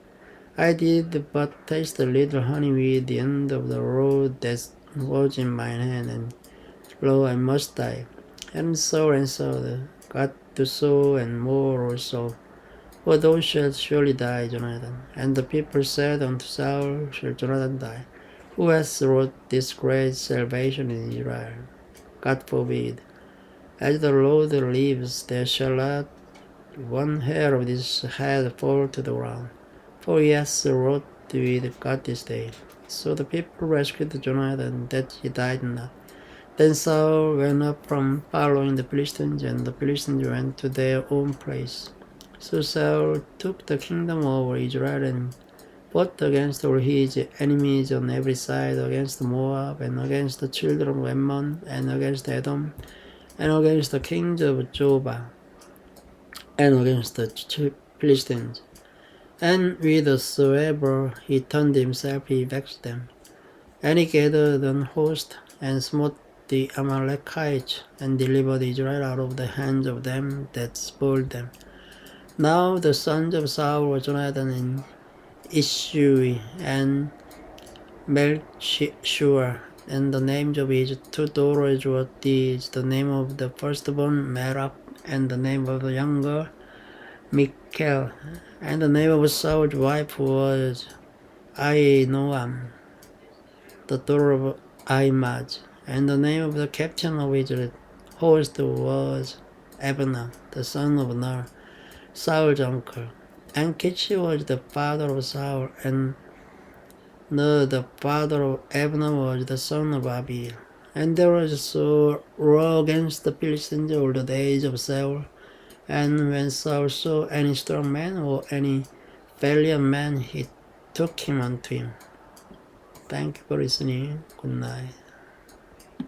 I did but taste a little honey with the end of the rod that was in mine hand, and lo, I must die. And Saul answered, God do so, and more also, for thou shalt surely die, Jonathan. And the people said unto Saul, Shall Jonathan die? Who has wrought this great salvation in Israel? God forbid. As the Lord lives, there shall not one hair of his head fall to the ground. For he has wrought with God this day. So the people rescued Jonathan, that he died not. Then Saul went up from following the Philistines, and the Philistines went to their own place. So Saul took the kingdom over Israel, and fought against all his enemies on every side, against Moab, and against the children of Ammon, and against Edom, and against the kings of Jobah, and against the Philistines. And whithersoever he turned himself, he vexed them. And he gathered an host, and smote the Amalekites, and delivered Israel out of the hands of them that spoiled them. Now the sons of Saul were Jonathan and Ishui and Melchishua, and the names of his two daughters were these: the name of the firstborn Merab, and the name of the younger Michal, and the name of Saul's wife was Ahinoam, the daughter of Ahimaaz, and the name of the captain of his host was Abner, the son of Ner, Saul's uncle. And Kish was the father of Saul, and Ner, the father of Abner, was the son of Abiel. And there was a war against the Philistines all the days of Saul. And when Saul saw any strong man or any valiant man, he took him unto him. Thank you for listening. Good night.